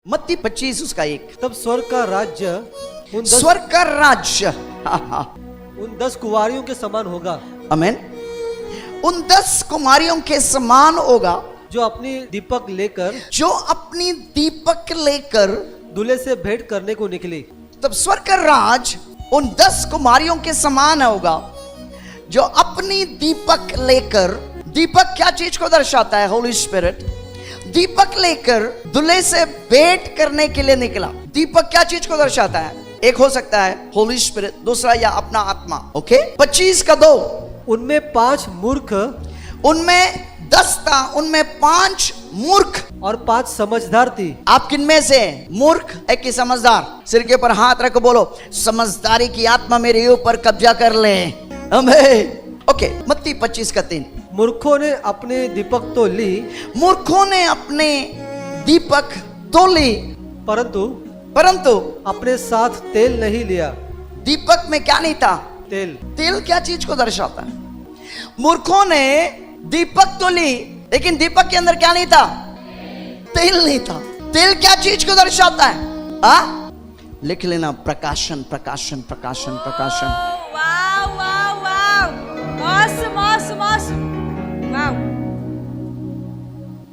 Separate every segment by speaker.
Speaker 1: मत्ती 25 उसका 1।
Speaker 2: तब स्वर्ग का राज्य
Speaker 1: स्वर्ग का राज्य
Speaker 2: उन 10 कुंवारियों के समान होगा
Speaker 1: आमीन, उन 10 कुमारियों के समान होगा
Speaker 2: जो अपनी दीपक लेकर दूल्हे से भेंट करने को निकली।
Speaker 1: तब स्वर्ग का राज उन 10 कुमारियों के समान होगा जो अपनी दीपक लेकर, दीपक क्या चीज को दर्शाता है? होली स्पिरिट। दीपक लेकर दूल्हे से भेंट करने के लिए निकला। दीपक क्या चीज को दर्शाता है? एक हो सकता है होली स्पिरिट, दूसरा या अपना आत्मा। ओके 25 का 2।
Speaker 2: उनमें 5 मूर्ख,
Speaker 1: उनमें 10 था, उनमें 5 मूर्ख
Speaker 2: और 5 समझदार थी।
Speaker 1: आप किन में से? मूर्ख है कि समझदार? सिर के ऊपर हाथ रख बोलो, समझदारी की आत्मा मेरे ऊपर कब्जा कर ले। ओके मत्ती 25 का 3।
Speaker 2: मूर्खों ने अपने दीपक तो ली,
Speaker 1: मूर्खों ने अपने दीपक तो ली, परंतु
Speaker 2: अपने साथ तेल नहीं लिया।
Speaker 1: दीपक में क्या नहीं था?
Speaker 2: तेल।
Speaker 1: तेल क्या चीज को दर्शाता है? मूर्खों ने दीपक तो ली, लेकिन दीपक के अंदर क्या नहीं था? तेल नहीं था। तेल क्या चीज को दर्शाता है? लिख लेना, प्रकाशन प्रकाशन प्रकाशन प्रकाशन।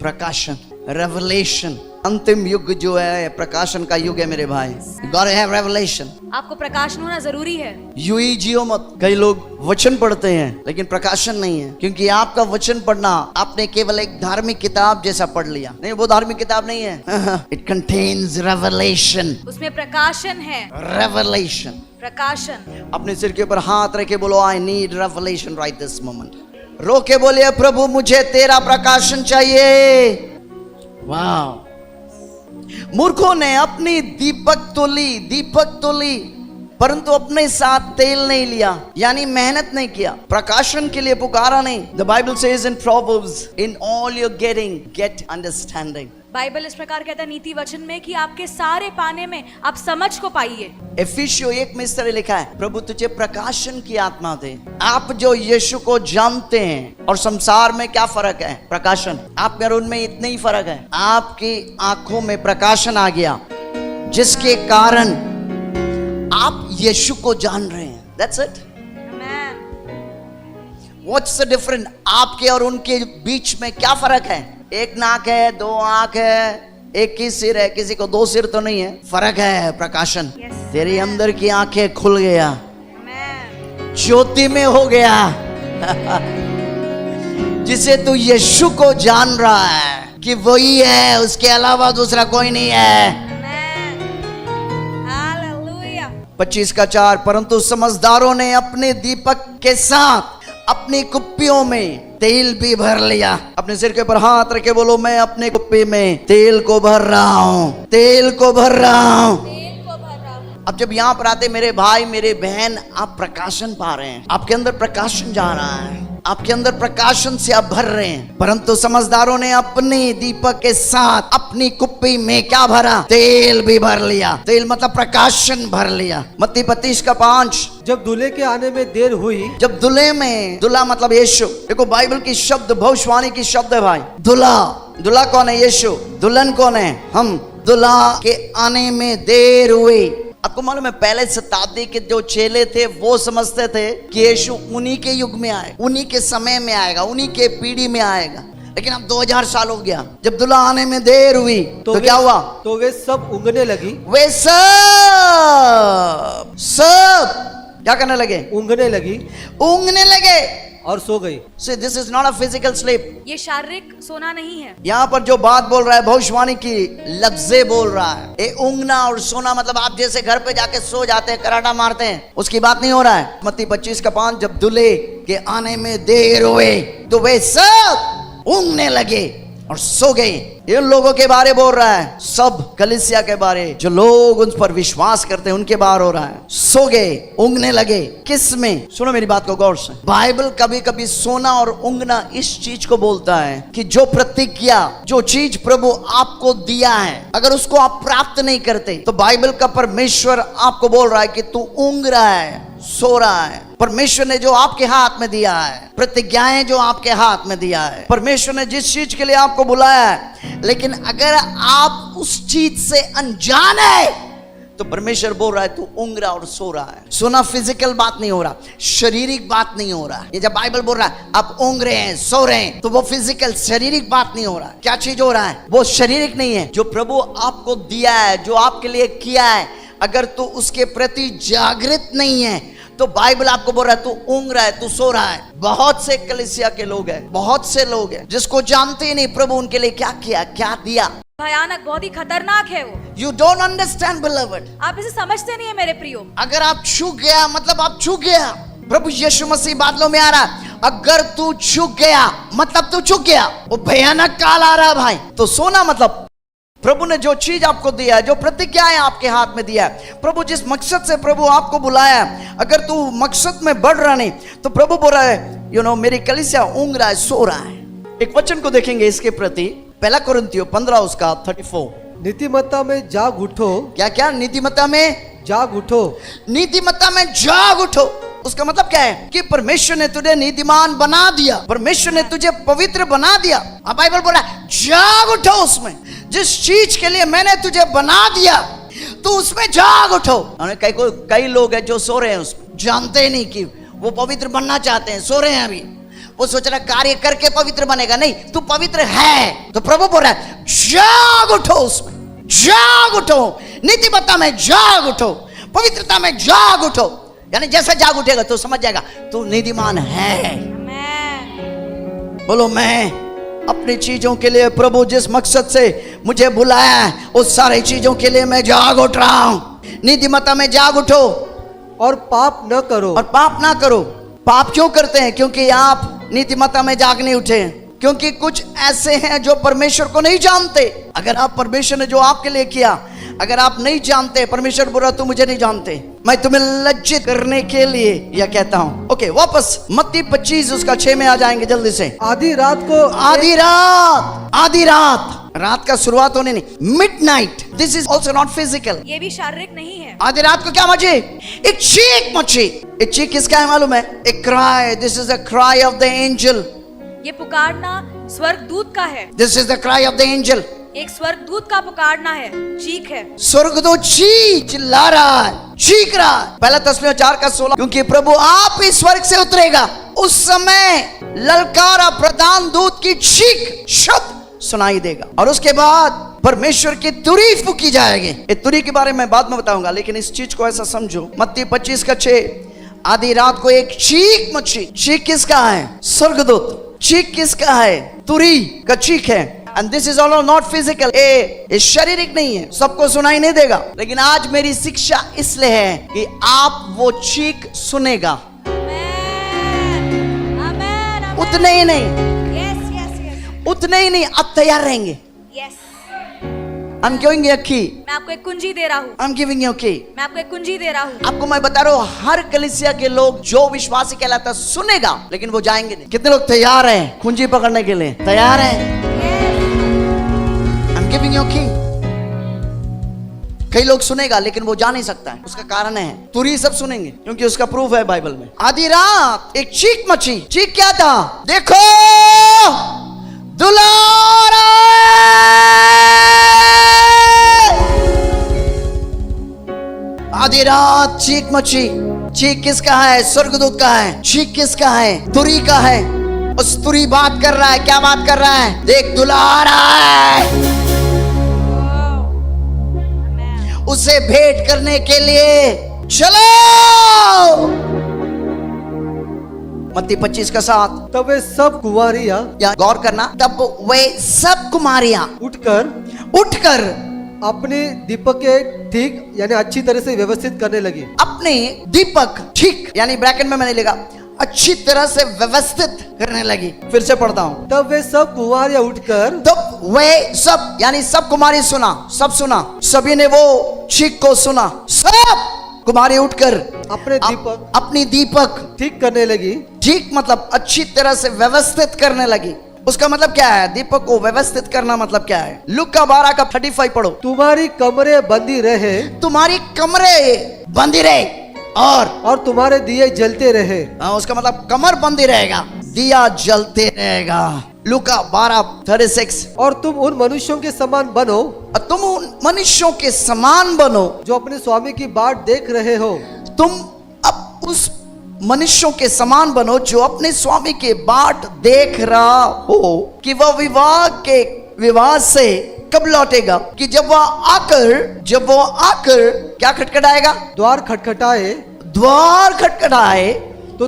Speaker 1: प्रकाशन, रेवलेशन। अंतिम युग जो है प्रकाशन का युग है मेरे भाई। God have revelation.
Speaker 3: आपको प्रकाशन होना जरूरी है।
Speaker 1: यूं जियो मत। कई लोग वचन पढ़ते हैं लेकिन प्रकाशन नहीं है, क्योंकि आपका वचन पढ़ना आपने केवल एक धार्मिक किताब जैसा पढ़ लिया। नहीं, वो धार्मिक किताब नहीं है। It contains revelation.
Speaker 3: उसमें प्रकाशन है।
Speaker 1: रेवलेशन,
Speaker 3: प्रकाशन।
Speaker 1: अपने सिर के ऊपर हाथ रखे बोलो, I need revelation right this moment. रो के बोलिए, प्रभु मुझे तेरा प्रकाशन चाहिए। वाह। मूर्खों ने अपनी दीपक तो ली, परंतु अपने साथ तेल नहीं लिया, यानी मेहनत नहीं किया, प्रकाशन के लिए पुकारा नहीं। The Bible says in proverbs, in all your getting gate understanding.
Speaker 3: Bible इस प्रकार कहता है नीति वचन में कि आपके सारे पाने में आप समझ को पाइए।
Speaker 1: एफिसियों 1 में इस तरह लिखा है, प्रभु तुझे प्रकाशन की आत्मा दे। आप जो यीशु को जानते हैं और संसार में क्या फर्क है? प्रकाशन। आप में और उनमें इतना ही फर्क है, आपकी आंखों में प्रकाशन आ गया जिसके कारण आप यीशु को जान रहे हैं। That's it. What's the difference? आपके और उनके बीच में क्या फर्क है? एक नाक है, 2 आंख है, एक ही सिर है, किसी को 2 सिर तो नहीं है। फर्क है प्रकाशन। तेरे अंदर की आंखें खुल गया, ज्योति में हो गया। जिसे तू यीशु को जान रहा है कि वही है, उसके अलावा दूसरा कोई नहीं है। 25 का 4। परंतु समझदारों ने अपने दीपक के साथ अपनी कुप्पियों में तेल भी भर लिया। अपने सिर के ऊपर हाथ रखे बोलो, मैं अपने कुप्पी में तेल को भर रहा हूं, तेल को भर रहा हूं। अब जब यहां पर आते मेरे भाई मेरे बहन, आप प्रकाशन पा रहे हैं, आपके अंदर प्रकाशन जा रहा है, आपके अंदर प्रकाशन से आप भर रहे हैं। परंतु समझदारों ने अपने दीपक के साथ अपनी कुप्पी में क्या भरा? तेल भी भर लिया। तेल मतलब प्रकाशन भर लिया। मत्ती 25 का 5।
Speaker 2: जब दूल्हे के आने में देर हुई,
Speaker 1: जब दूल्हा मतलब यीशु। देखो बाइबल की शब्द भविष्यवाणी की शब्द है भाई। दूल्हा कौन है? यीशु। दुल्हन कौन है? हम। दूल्हा के आने में देर हुई। आपको मालूम है पहले शताब्दी के जो चेले थे वो समझते थे कि यीशु उन्हीं के युग में आए, उन्हीं के समय में आएगा, उन्हीं के पीढ़ी में आएगा। लेकिन अब 2000 साल हो गया। जब दूल्हा आने में देर हुई तो क्या हुआ?
Speaker 2: तो वे सब ऊँगने लगी।
Speaker 1: वे सब क्या करने लगे? ऊँगने लगे
Speaker 3: और सो गई।
Speaker 1: So this is not a physical sleep.
Speaker 3: ये शारीरिक सोना नहीं है।
Speaker 1: यहाँ पर जो बात बोल रहा है भविष्यवाणी की लफ्ज़े बोल रहा है। ये ऊँगना और सोना मतलब आप जैसे घर पे जाके सो जाते हैं, कराटा मारते हैं, उसकी बात नहीं हो रहा है। मत्ती 25 का 5। जब दूल्हे के आने में देर हुए तो वे सब ऊँगने लगे और सो गए। इन लोगों के बारे बोल रहा है, सब कलीसिया के बारे, जो लोग उन पर विश्वास करते हैं उनके बारे हो रहा है। सो गए, ऊँगने लगे। किस में? सुनो मेरी बात को गौर से। बाइबल कभी कभी सोना और ऊँगना इस चीज को बोलता है कि जो प्रतिज्ञा, जो चीज प्रभु आपको दिया है, अगर उसको आप प्राप्त नहीं करते तो बाइबल का परमेश्वर आपको बोल रहा है कि तू ऊँग रहा है, सो रहा है। परमेश्वर ने जो आपके हाथ में दिया है, प्रतिज्ञाएं जो आपके हाथ में दिया है, परमेश्वर ने जिस चीज के लिए आपको बुलाया है, लेकिन अगर आप उस चीज से अनजान है तो परमेश्वर बोल रहा है तू ऊँग रहा और सो रहा है। सोना फिजिकल बात नहीं हो रहा, शारीरिक बात नहीं हो रहा। ये जब बाइबल बोल रहा है आप ऊँग रहे हैं, सो रहे हैं, तो वो फिजिकल शारीरिक बात नहीं हो रहा। क्या चीज हो रहा है? वो शारीरिक नहीं है। जो प्रभु आपको दिया है, जो आपके लिए किया है, अगर तू उसके प्रति जागृत नहीं है तो बाइबल आपको बोल रहा है तू ऊँग रहा है, तू सो रहा है। बहुत से कलीसिया के लोग हैं, बहुत से लोग हैं जिसको जानते ही नहीं प्रभु उनके लिए क्या किया, क्या दिया।
Speaker 3: भयानक, बहुत ही खतरनाक है वो।
Speaker 1: You don't understand, beloved.
Speaker 3: आप इसे समझते नहीं है मेरे प्रियो।
Speaker 1: अगर आप छू गया मतलब आप छू गया। प्रभु यीशु मसीह बादलों में आ रहा है, अगर तू छू गया मतलब तू छू गया। वो भयानक काल आ रहा है भाई। तो सोना मतलब प्रभु ने जो चीज आपको दिया है, जो प्रतिज्ञाएं आपके हाथ में दिया है, प्रभु जिस मकसद से प्रभु आपको बुलाया है, अगर तू मकसद में बढ़ रहा नहीं तो प्रभु बोल रहा है मेरी कलीसिया ऊँग रहा है, सो रहा है। एक वचन को देखेंगे इसके प्रति, पहला कुरिन्थियों 15 उसका 34।
Speaker 2: नीतिमत्ता में जाग उठो।
Speaker 1: क्या क्या? नीतिमत्ता में
Speaker 2: जाग उठो।
Speaker 1: नीतिमत्ता में जाग उठो। उसका मतलब क्या है कि परमेश्वर ने तुझे नीतिमान बना दिया, परमेश्वर ने तुझे पवित्र बना दिया। अब बाइबल बोला जाग उठो उसमें, जिस चीज के लिए मैंने तुझे बना दिया तो उसमें जाग उठो। कई लोग हैं जो सो रहे हैं, उसमें जानते ही नहीं कि वो पवित्र बनना चाहते हैं, सो रहे हैं। अभी वो सोच रहा कार्य करके पवित्र बनेगा, नहीं, तू पवित्र है। तो प्रभु बोल रहा है जाग उठो, उसमें जाग उठो, नीतिमत्ता में जाग उठो, पवित्रता में जाग उठो। यानी जैसे जाग उठेगा तो समझ जाएगा तू नीतिमान है। बोलो मैं अपनी चीजों के लिए, प्रभु जिस मकसद से मुझे बुलाया है उस सारी चीजों के लिए मैं जाग उठ रहा हूं। नीतिमत्ता में जाग उठो
Speaker 2: और पाप न करो।
Speaker 1: और पाप ना करो। पाप क्यों करते हैं? क्योंकि आप नीतिमत्ता में जाग नहीं उठे। क्योंकि कुछ ऐसे हैं जो परमेश्वर को नहीं जानते। अगर आप परमेश्वर ने जो आपके लिए किया अगर आप नहीं जानते, परमेश्वर बोल रहा तुम मुझे नहीं जानते, मैं तुम्हें लज्जित करने के लिए यह कहता हूं। ओके, वापस मत्ती 25 उसका 6 में आ जाएंगे जल्दी से।
Speaker 2: आधी रात को,
Speaker 1: आधी रात का शुरुआत होने नहीं, midnight. This is also not physical,
Speaker 3: ये भी शारीरिक नहीं है।
Speaker 1: आधी रात को क्या मची? एक चीख मची। एक चीख किसका है मालूम है? एक cry. This is the cry of the angel.
Speaker 3: ये पुकारना स्वर्गदूत का है।
Speaker 1: This is the cry of the angel.
Speaker 3: एक स्वर्गदूत का पुकारना है, चीख है।
Speaker 1: स्वर्गदूत चिल्ला रहा है, चीख रहा है। पहला तस्वीर 4 का 16, क्योंकि प्रभु आप इस स्वर्ग से उतरेगा, उस समय ललकारा प्रधान दूत की चीख शब्द सुनाई देगा और उसके बाद परमेश्वर की तुरी फूकी जाएगी। ये तुरी के बारे में बाद में बताऊंगा, लेकिन इस चीज को ऐसा समझो। मत्ती 25 का 6, आधी रात को एक चीख मची। चीख किसका है? स्वर्गदूत। चीख किसका है? तुरी का चीख है। And this is all not physical. ये शारीरिक नहीं है, सबको सुनाई नहीं देगा। लेकिन आज मेरी शिक्षा इसलिए है कि आप वो चीख सुनेगा। उतने ही नहीं, उतने ही नहीं, आप तैयार रहेंगे। I'm giving you a key.
Speaker 3: मैं आपको एक कुंजी दे रहा हूँ।
Speaker 1: I'm giving you a key.
Speaker 3: मैं आपको एक कुंजी दे रहा हूँ।
Speaker 1: आपको मैं बता रहा हूँ, हर कलीसिया के लोग जो विश्वासी कहलाता सुनेगा, लेकिन वो जाएंगे नहीं। कितने लोग तैयार हैं कुंजी पकड़ने के लिए? तैयार हैं? I'm giving you a key. कई लोग सुनेगा लेकिन वो जा नहीं सकता है। उसका कारण है तुरी सब सुनेंगे, क्योंकि उसका प्रूफ है बाइबल में। आधी रात एक चीख मची। चीख क्या था? देखो दुलारा। आधी रात चीख मची। चीख किसका है? स्वर्गदूत का है। चीख किसका है? तुरी का है। उस तुरी बात कर रहा है। क्या बात कर रहा है? देख दुलारा है, उसे भेंट करने के लिए चलो। मत्ती 25 का 7।
Speaker 2: तब वे सब कुंवारियां,
Speaker 1: या गौर करना, तब वे सब कुमारियां उठकर
Speaker 2: अपने दीपक के ठीक यानी अच्छी तरह से व्यवस्थित करने लगी।
Speaker 1: अपने दीपक ठीक यानी ब्रैकेट में मैंने लिखा अच्छी तरह से व्यवस्थित करने लगी। फिर से पढ़ता हूं।
Speaker 2: तब वे सब कुंवारियां उठकर,
Speaker 1: तब वे सब यानी सब कुमारी सुना, सब सुना, सभी ने वो चीख को सुना। सब कुमारी उठकर अपनी दीपक
Speaker 2: ठीक करने लगी।
Speaker 1: ठीक मतलब अच्छी तरह से व्यवस्थित करने लगी। उसका मतलब क्या है? दीपक को व्यवस्थित करना मतलब क्या है? लूका 12 का 35 पढ़ो।
Speaker 2: तुम्हारी कमरे बंदी रहे,
Speaker 1: तुम्हारी कमरे बंदी रहे और
Speaker 2: तुम्हारे दिए जलते रहे।
Speaker 1: उसका मतलब कमर बंदी रहेगा, दिया जलते रहेगा। लूका 12:36।
Speaker 2: और तुम उन मनुष्यों के समान बनो
Speaker 1: तुम उन मनुष्यों के समान बनो
Speaker 2: जो अपने स्वामी की बाट देख रहे हो।
Speaker 1: तुम अब उस मनुष्यों के समान बनो जो अपने स्वामी के बाट देख रहा हो कि वह विवाह से कब लौटेगा, कि जब वह आकर क्या खटखटाएगा,
Speaker 2: द्वार खटखटाए तो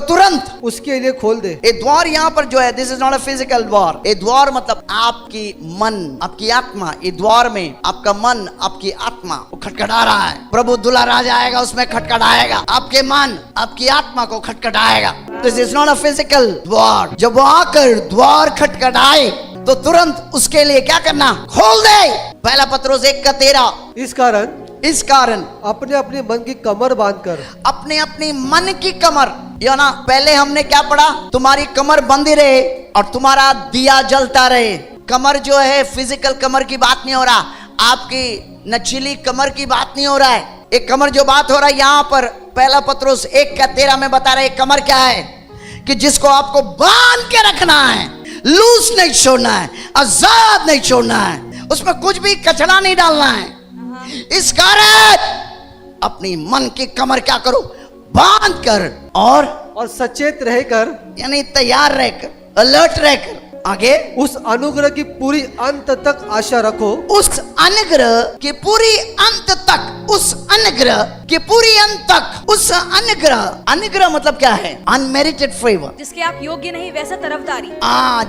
Speaker 2: तुरंत
Speaker 1: उसके
Speaker 2: लिए खोल दे।
Speaker 1: ये द्वार यहाँ पर जो है, this is not a physical द्वार। ये द्वार मतलब आपकी मन, आपकी आत्मा। ये द्वार में आपका मन, आपकी आत्मा वो खटखटा रहा है। प्रभु दुल्हा आ जाएगा, उसमें खटखटाएगा, आपके मन, आपकी आत्मा को खटखटाएगा। This is not a physical द्वार। जब वो आकर द्वार खटखटाए तो तुरंत उसके लिए क्या करना, खोल दे। पहला पत्रोस 1:13। इस कारण
Speaker 2: अपने अपने मन की कमर बांधकर,
Speaker 1: अपने अपनी मन की कमर, या ना पहले हमने क्या पढ़ा, तुम्हारी कमर बंधी रहे और तुम्हारा दिया जलता रहे। कमर जो है फिजिकल कमर की बात नहीं हो रहा, आपकी नचीली कमर की बात नहीं हो रहा है। एक कमर जो बात हो रहा है यहाँ पर पहला पत्रोस 1:13 में बता रहे कमर क्या है, कि जिसको आपको बांध के रखना है, लूज नहीं छोड़ना है, आजाद नहीं छोड़ना है, उसमें कुछ भी कचरा नहीं डालना है। इस कारण अपनी मन की कमर क्या करो, बांध कर और
Speaker 2: सचेत रहकर,
Speaker 1: यानी तैयार रहकर, अलर्ट रहकर, आगे
Speaker 2: उस अनुग्रह की पूरी अंत तक आशा रखो।
Speaker 1: उस अनुग्रह की पूरी अंत तक, उस अनुग्रह की पूरी अंत तक, उस अनुग्रह मतलब क्या है, अनमेरिटेड फेवर,
Speaker 3: जिसके आप योग्य नहीं वैसा तरफदारी।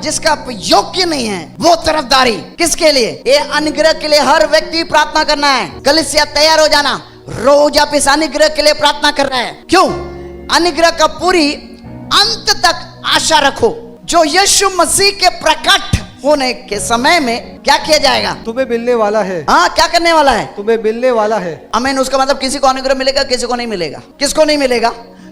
Speaker 1: जिसका आप योग्य नहीं है वो तरफदारी। किसके लिए, ये अनुग्रह के लिए हर व्यक्ति प्रार्थना करना है। कलीसिया तैयार हो जाना, रोज आप इस अनुग्रह के लिए प्रार्थना कर रहे हैं। क्यों, अनुग्रह का पूरी अंत तक आशा रखो, जो यीशु मसीह के प्रकट होने के समय में क्या किया जाएगा,
Speaker 2: तुम्हें मिलने वाला है।
Speaker 1: क्या करने वाला है,
Speaker 2: तुम्हें मिलने वाला है।
Speaker 1: आमीन। उसका मतलब किसी को अनुग्रह मिलेगा, किसी को नहीं मिलेगा। किसको नहीं मिलेगा,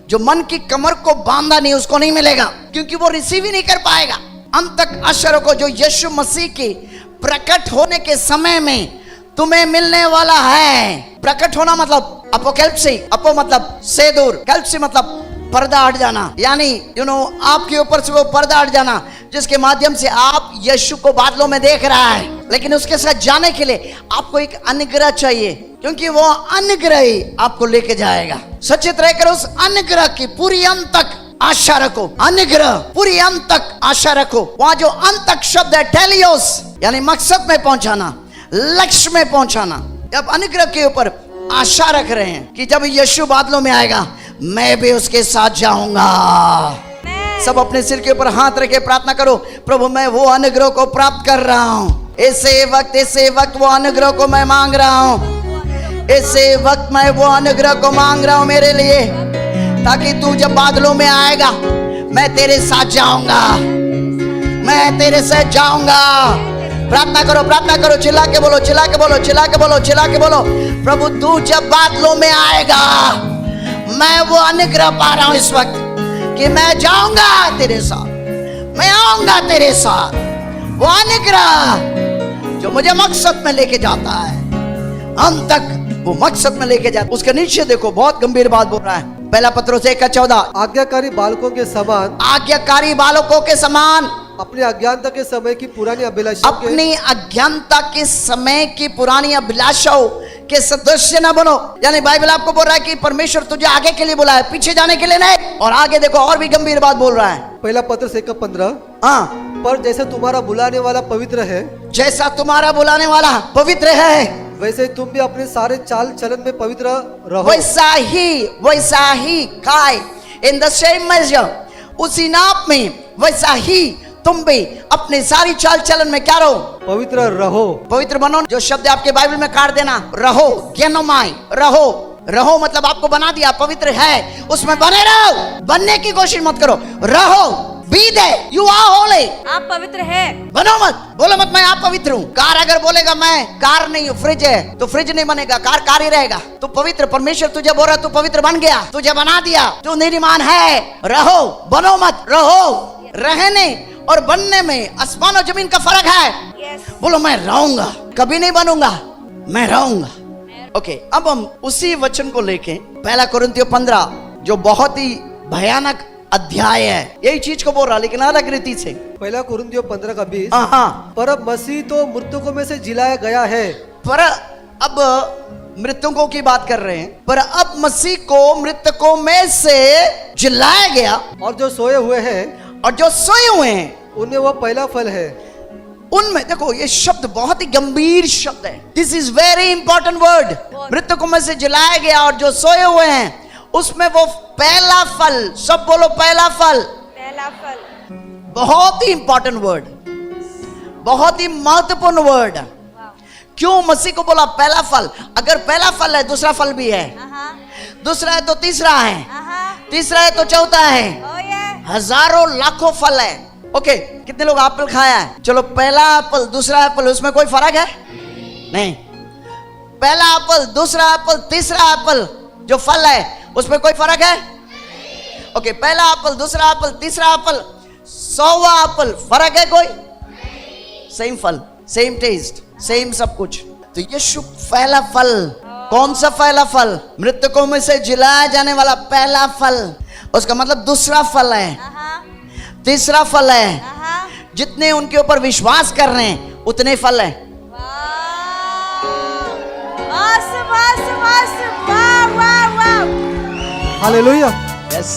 Speaker 1: जो मन की कमर को बांधा नहीं, उसको नहीं मिलेगा, क्योंकि वो रिसीव ही नहीं कर पाएगा। अंत तक आशा रखो, जो यीशु मसीह के प्रकट होने के समय में तुम्हें मिलने वाला है। प्रकट होना मतलब अपोकैलिप्सी, अपो मतलब से दूर, कैल्प्सी मतलब पर्दा हट जाना, यानी आपके ऊपर से वो पर्दा हट जाना, जिसके माध्यम से आप यीशु को बादलों में देख रहा है। लेकिन उसके साथ जाने के लिए आपको एक अनुग्रह चाहिए, क्योंकि वो अनुग्रह ही आपको लेके जाएगा। सचेत रहकर उस अनुग्रह की पूरी अंत तक आशा रखो। अनुग्रह पूरी अंत तक आशा रखो। वहां जो अंत तक शब्द है टेलियोस, यानी मकसद में पहुंचाना, लक्ष्य में पहुंचाना। जब अनुग्रह के ऊपर आशा रख रहे हैं कि जब यीशु बादलों में आएगा मैं भी उसके साथ जाऊंगा। सब अपने सिर के ऊपर हाथ रखे प्रार्थना करो, प्रभु मैं वो अनुग्रह को प्राप्त कर रहा हूँ। ऐसे वक्त वो अनुग्रह को मैं मांग रहा हूँ। ऐसे वक्त मैं वो अनुग्रह को मांग रहा हूँ मेरे लिए, ताकि तू जब बादलों में आएगा मैं तेरे साथ जाऊंगा, मैं तेरे साथ जाऊंगा। प्रार्थना करो, चिल्ला के बोलो, चिल्ला के बोलो, चिल्ला के बोलो, चिल्ला के बोलो, प्रभु तू जब बादलों में आएगा मैं वो अनुग्रह पा रहा हूं इस वक्त कि मैं जाऊंगा तेरे साथ, मैं आऊंगा तेरे साथ। वो अनुग्रह जो मुझे मकसद में लेके जाता है, अंत तक वो मकसद में लेके जाता है। उसके नीचे देखो, बहुत गंभीर बात बोल रहा है। पहला पत्रोस 1:14,
Speaker 2: आज्ञाकारी बालकों के समान,
Speaker 1: आज्ञाकारी बालकों के समान
Speaker 2: अपनी अज्ञानता के समय की पुरानी अभिलाषाओं,
Speaker 1: अपनी अज्ञानता के समय की पुरानी अभिलाषाओं के सदस्य न बनो। यानी बाइबल आपको बोल रहा है कि परमेश्वर तुझे आगे के लिए बुलाया है, पीछे जाने के लिए नहीं। और आगे देखो और भी गंभीर बात बोल रहा है।
Speaker 2: पहला पत्रोस 1:15, पर जैसे तुम्हारा बुलाने वाला पवित्र है,
Speaker 1: जैसा तुम्हारा बुलाने वाला पवित्र है,
Speaker 2: वैसे तुम भी अपने सारे चाल चलन में पवित्र रहो।
Speaker 1: वैसा ही काय इन द सेम मेजर, उसी नाप में वैसा ही तुम भी अपने सारी चाल चलन में क्या रहो,
Speaker 2: पवित्र रहो।
Speaker 1: पवित्र बनो। जो शब्द आपके बाइबल में काट देना, रहो, गेनोमाई, रहो मतलब आपको बना दिया, पवित्र है उसमें बने रहो, बनने की कोशिश मत करो, रहो, be they, you are holy,
Speaker 3: आप पवित्र है।
Speaker 1: बनो मत, बोलो मत मैं आप पवित्र हूँ। कार अगर बोलेगा मैं कार नहीं हूँ, फ्रिज है, तो फ्रिज नहीं बनेगा, कार ही रहेगा। तो पवित्र, परमेश्वर तुझे बोल रहा तू पवित्र बन गया, तुझे बना दिया, तू निर्माण है। रहो, बनो मत, रहो। रहने और बनने में आसमान और जमीन का फर्क है। बोलो मैं रहूंगा, कभी नहीं बनूंगा, मैं रहूंगा। ओके, अब हम उसी वचन को लेके 1 कोरिन्थियों 15 जो बहुत ही भयानक अध्याय है, यही चीज को बोल रहा, लेकिन अलग रीति से।
Speaker 2: पहला कुरिन्थियों 15:20।
Speaker 1: हाँ,
Speaker 2: पर अब मसीह तो मृतकों में से जिलाया गया है।
Speaker 1: पर अब मृतकों की बात कर रहे हैं, पर अब मसीह को मृतकों में से जिलाया गया,
Speaker 2: और जो सोए हुए हैं
Speaker 1: और जो सोए हुए हैं
Speaker 2: उनमें वो पहला फल है।
Speaker 1: उनमें, देखो ये शब्द बहुत ही गंभीर शब्द है। This is very important word. मृतकों में से जिलाया गया और जो सोए हुए हैं उसमें वो पहला फल। सब बोलो पहला फल।
Speaker 3: पहला फल।
Speaker 1: बहुत ही इंपॉर्टेंट वर्ड, बहुत ही महत्वपूर्ण वर्ड। क्यों मसीह को बोला पहला फल? अगर पहला फल है, दूसरा फल भी है, दूसरा है तो तीसरा है, तीसरा है तो चौथा है, हजारों लाखों फल है। ओके, कितने लोग एप्पल खाया है? चलो, पहला एप्पल दूसरा एप्पल, उसमें कोई फर्क है? नहीं। पहला एप्पल, दूसरा एप्पल, तीसरा एप्पल, जो फल है उसमें कोई फर्क है? ओके, पहला एप्पल, दूसरा एप्पल, तीसरा एप्पल, 100वां एप्पल, फर्क है कोई? सेम फल, सेम टेस्ट, सेम सब कुछ। तो यीशु पहला फल। कौन सा पहला फल? मृतकों में से जिलाया जाने वाला पहला फल। उसका मतलब दूसरा फल है, तीसरा फल है। जितने उनके ऊपर विश्वास कर रहे हैं उतने फल है।
Speaker 2: हालेलुया।
Speaker 1: यस।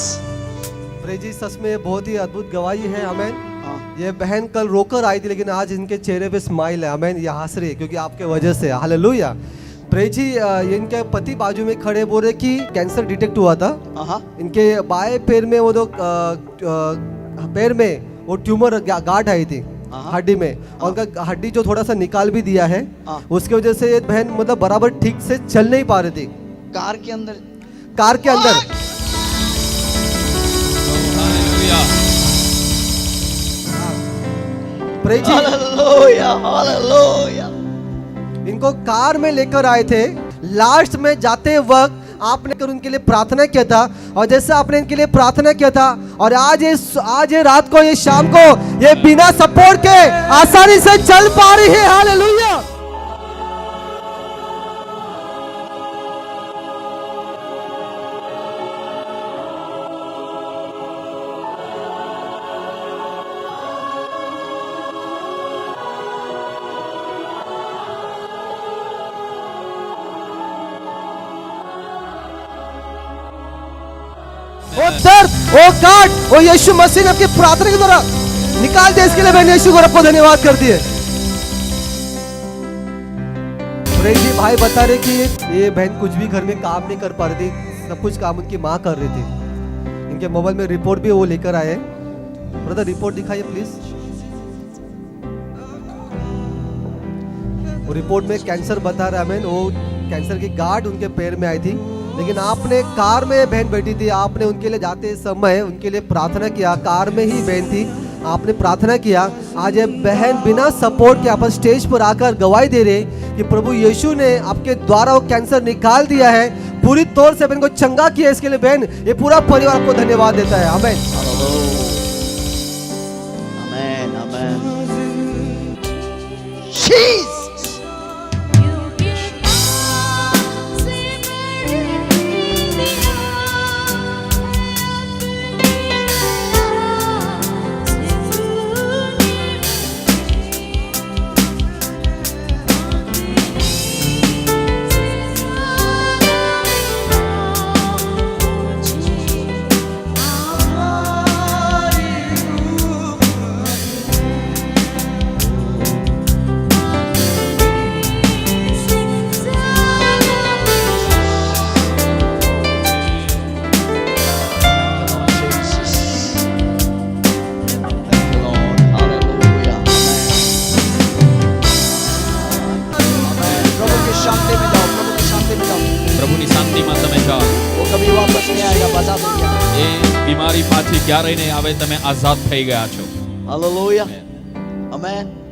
Speaker 2: जी सच में बहुत ही अद्भुत गवाही है। आमेन। ये बहन कल रोकर आई थी, लेकिन आज इनके चेहरे पे स्माइल है। आमेन। ये हंस रही है क्योंकि आपके वजह से। हालेलुया। जी, इनके पति बाजू में खड़े बोल रहे कि कैंसर डिटेक्ट हुआ था इनके बाएं पैर में। वो तो पैर में वो ट्यूमर गांठ आई थी हड्डी में, और उनका हड्डी जो थोड़ा सा निकाल भी दिया है। उसकी वजह से ये बहन मतलब बराबर ठीक से चल नहीं पा रही थी।
Speaker 1: कार के अंदर हालेलुया, हालेलुया।
Speaker 2: इनको कार में लेकर आए थे। लास्ट में जाते वक्त आपने कर उनके लिए प्रार्थना किया था, और जैसे आपने इनके लिए प्रार्थना किया था, और आज ये रात को, ये शाम को, ये बिना सपोर्ट के आसानी से चल पा रही है। हालेलुया। वो दर्द, वो काट, वो यीशु मसीह ने आपकी प्रार्थना के द्वारा निकाल दिया। इसके लिए मैंने यीशु को आपको धन्यवाद कर दिए। जी भाई बता रहे कि ये बहन कुछ भी घर में काम नहीं कर पा रही थी, सब कुछ काम उनकी माँ कर रही थी। इनके मोबाइल में रिपोर्ट भी वो लेकर आए। ब्रदर रिपोर्ट दिखाइए प्लीज। वो रिपोर्ट में कैंसर बता रहा है। वो कैंसर की गांठ उनके पैर में आई थी, लेकिन आपने कार में बहन बैठी थी, आपने उनके लिए जाते समय उनके लिए प्रार्थना किया। कार में ही बहन थी, आपने प्रार्थना किया। आज ये बहन बिना सपोर्ट के आप स्टेज पर आकर गवाही दे रहे कि प्रभु यीशु ने आपके द्वारा वो कैंसर निकाल दिया है, पूरी तौर से बहन को चंगा किया। इसके लिए बहन, ये पूरा परिवार आपको धन्यवाद देता है। आमीन,
Speaker 1: आमीन, आमीन।
Speaker 4: બીમારી પાછી ક્યારેય નહીં આવે. તમે આઝાદ થઈ ગયા છો.
Speaker 1: Hallelujah, amen.